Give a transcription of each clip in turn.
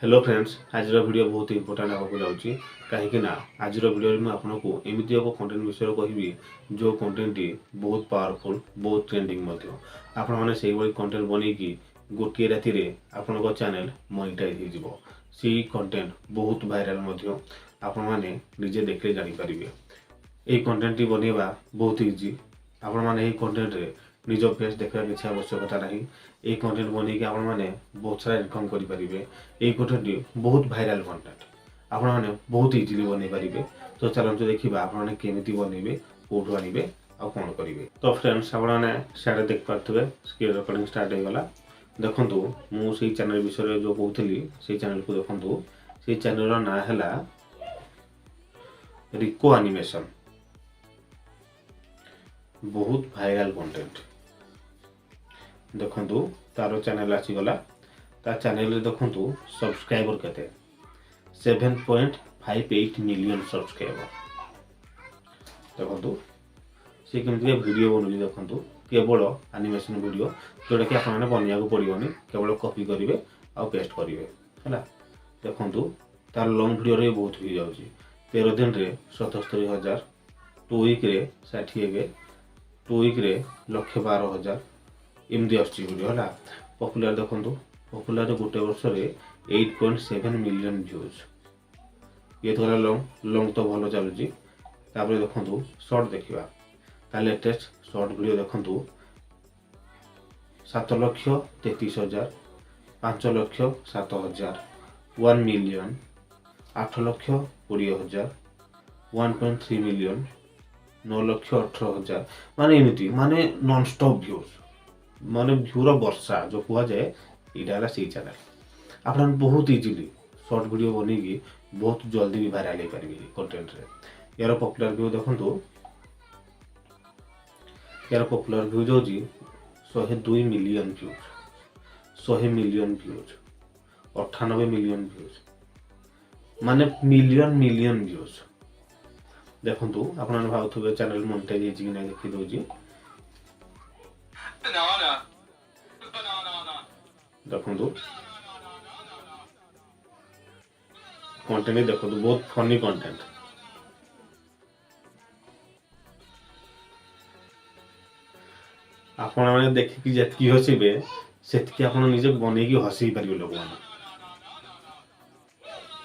Hello friends, आज video बहुत important आगे जाऊँगी कहीं आज वीडियो में आपको एमती एक कंटेंट विषय कहि जो कंटेंट बहुत पावरफुल बहुत ट्रेंडिंग आपण मैंने से कंटेंट बनईकि गोटे राति आपण चैनल मोनेटाइज हो सी कंटेंट बहुत वायरल आपण मैंने निजे देखले जानीपर ये कंटेंट बनवा बहुत इजी आपण मैंने कंटेंट रे निज फेस देखा किसी आवश्यकता ना ये कंटेंट बनईकि आपण मैंने बहुत सारा इनकम करेंगे। ये कंटेंट बहुत वायरल कंटेंट आपण मैंने बहुत इजिली बनई पारे। तो चलते देखा आपने केमी बनइबे कौटू आने आ कौन करेंगे। तो फ्रेंड्स आपने सियाड़े देख पारे स्क्रीन रिकॉर्डिंग स्टार्ट होगा। देखु मुझे चैनल विषय जो कहती से चैनल को देखु से चैनल ना है रिको एनिमेशन बहुत वायरल कंटेंट। देखु तार चैनल आसीगला ता चैनल देखु सब्सक्राइबर केते 7.58 मिलियन सब्सक्राइबर। देखु सी केमती वीडियो बनौली देखु केवल एनिमेशन वीडियो जोटा कि आपने बनवा पड़ोनी केवल कॉपी करेंगे आ पेस्ट करेंगे है। देखु तार लंग वीडियो बहुत हो जाऊँगी 13 दिन में 77,000 2 वीक 60 2 वीक 1,12,000 एमती आडियो है। पपुलर देखु पपुलर गोटे वर्ष 8.7 मिलियन व्यूज ये तो लंग तो भल चलुची। देखु शॉर्ट देखा लेटेस्ट शॉर्ट वीडियो देखु 7,33,000 5,07,000 1 मिलियन 8,20,000 1.3 मिलियन 9,18,000 माने एमती माने नॉन स्टॉप व्यूज माने भ्यूर वर्षा जो कह जाए यहाँ से चैनल आप बहुत इजिली शॉर्ट वीडियो बनईकि बहुत जल्दी भी वायरल हो पारे कंटेंट रे। यार पपुलर व्यू देखु यार पपुलर व्यूज हो 102 million views 100 million views 98 million views माने मिलियन मिलियन व्यूज। देखु आप भावुवे चैनल मोनेटाइज कि ना देखी दूसरी देखु कंटेंट देखो बहुत फनी कंटेंट आपण मैंने देखिकी जी हसबे से आप निजे बनईकि हसई पारे लोक मैंने।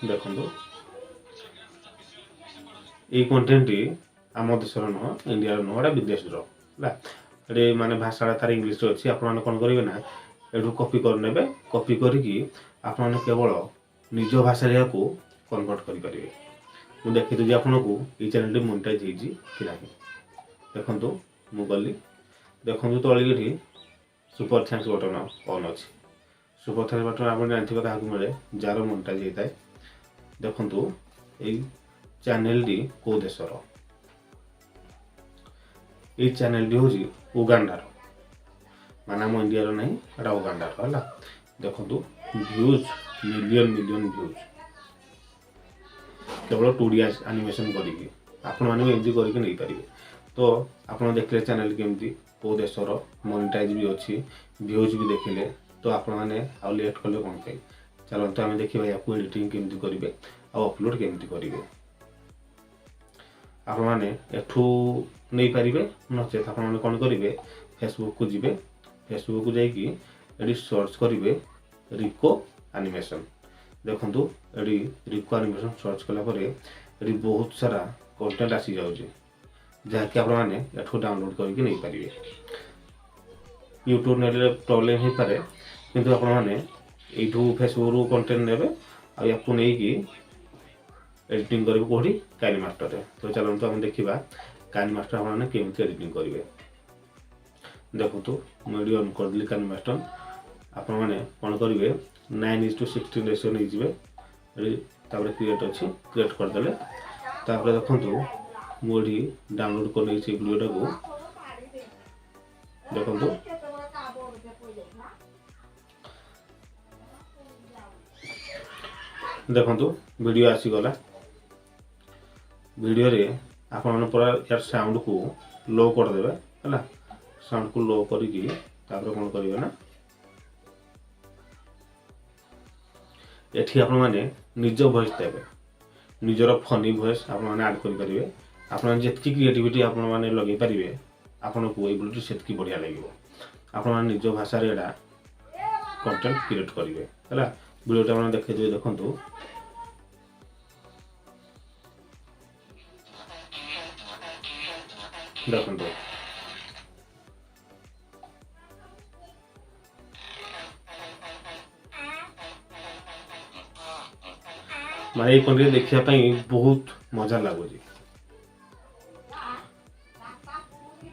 देखु ये कंटेंट आम देशर नुह इंडिया नुह विदेश रे माने भाषा तार इंग्लीश अच्छी आप कौन करेंगे ना ये कॉपी करने कॉपी करके आप केवल निज भाषा कन्वर्ट करेंगे। मुझे देखी दूसरी आपको ये चैनल मोनेटाइज कि ना। देखु मुझे देखु तली सुपर थैंक्स बटन ऑन अच्छी सुपर थैंक्स बटन आप जानते क्या मिले जार मोनेटाइज होता है। देखु ये चैनल कौ देशर ये चैनल हूँ उगांडार माने आम इंडिया नहीं एटा उगांडार है। देखु व्यूज मिलियन मिलियन व्यूज केवल 2D एनिमेशन करके आपण मैंने एमती करके नहीं पारे। तो आप देखले चैनल केमती कौ देशर मोनेटाइज भी अच्छी व्यूज भी देखिले तो आपण मैंने आउ लेट कले कौन कहीं। चलते आम देखा या एडिटिंग केमती करेंगे आ अपलोड केमती करेंगे आप मैंने एठू नहीं पारे नचेत आप कौन करेंगे फेसबुक को जी फेसबुक को जाकि सर्च करेंगे रिको एनिमेशन। देखु ये रिको एनिमेशन सर्च कलापर ये बहुत सारा कंटेंट आसी जाऊँगी जहाँकि आप एठू डाउनलोड करके नहीं पारे। यूट्यूब ने प्रॉब्लम हो पारे किंतु आप यू फेसबुक कंटेंट ने आपको नहीं एडिटिंग करेंगे कौटी काइन मास्टर रे। तो चलते हम देखा काइन मास्टर आपने केमती एडिटिंग करेंगे। देखु मुझे ऑन करदेली काइन मास्टर आप कौन करेंगे 9:16 रेशियो नहीं जाए क्रिएट अच्छी क्रिएट करदे देखु मुझे डाउनलोड कर वीडियो को देखु देखु वीडियो आसीगला वीडियो रे आप यार साउंड को लो करदे है साउंड को लो करके कौन करेंगे ना एठी आपण माने निज वॉइस देबे निजर फनी वॉइस आपण माने ऐड करि परिबे आपण जेतकी क्रिएटिविटी आपण माने लगे परिबे आपण को एबिलिटी सेतकी बढ़िया लागिवो आपण माने निज भाषा रे एडा कंटेंट क्रिएट करिवे हला वीडियोटा आपण देखै देखंतु देखंतु माने ये कंटेंट देखिया पई बहुत मजा लागुची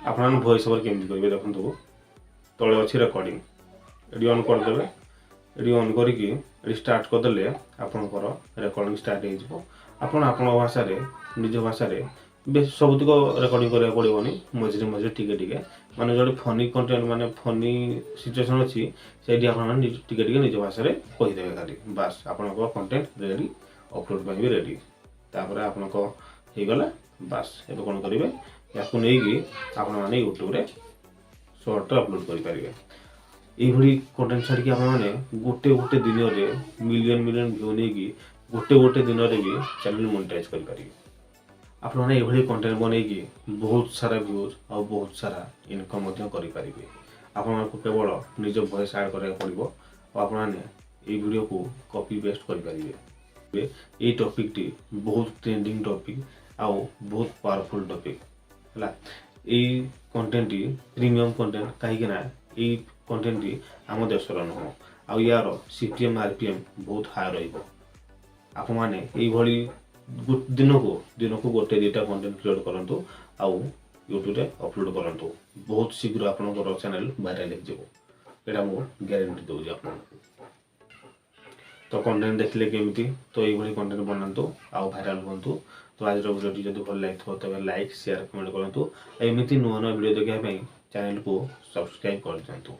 आपण वॉइस ओवर केमति करिवे देखंतु तळे अछि रेकॉर्डिंग एडी ऑन कर देबे एडी ऑन करिकि एडी स्टार्ट कर देले आपनकर रेकॉर्डिंग स्टार्ट हे जिवो आपण भाषा रे निज भाषा रे बेस सबतिक रेकॉर्डिंग करिया पड़िबोनी मझिरे मझिरे टिके माने जोडी फनी कंटेंट माने फनी सिचुएशन अछि सेडी आपण टिके निज भाषा रे कहि देबे खाली बस आपनकर कंटेंट रेडी अपलोड ପାଇଁ ବି रेडी तापर आपनक हे गला बस एबे कोन करिवे याकु नै कि आपण माने YouTube रे शॉर्ट अपलोड करि परिबे एई भली कंटेंट छाडी कि आपण माने गोटे दिन रे मिलियन व्यू नै कि गोटे दिन रे भी चैनल मोनेटाइज करि परिबे आपण माने एई भली कंटेंट बनै कि बहुत सारा व्यूज और बहुत सारा इनकम मध्य करि परिबे आपण मानको केवल निज वॉइस ऐड करय पड़िबो और आपण माने एई वीडियो को कॉपी पेस्ट करि परिबे ये टॉपिक टी बहुत ट्रेंडिंग टॉपिक आउ बहुत पावरफुल टॉपिक हला a content tea premium content कहीं ना ये कंटेंट टी आम देशर नुह आउ यार सीपीएम आरपीएम बहुत हाई रहिबो आपण माने एई भली दिन को गोटे दुटा कंटेंट क्रिएट करंतु आउ यूट्यूब रे अपलोड करंतु बहुत शीघ्र आपनकर चैनल वायरल हो जिवो एटा मो गारंटी दउजी आपन तो कंटेंट देखले केमिति तो ये भली कंटेंट बनातु आउ वायरल होंतु तो आज वीडियो जदि भल लागिथो तबे लाइक शेयर कमेंट करंतु एमिति नुवा नुवा वीडियो देखिया पई चैनल को सब्सक्राइब कर दियंतु।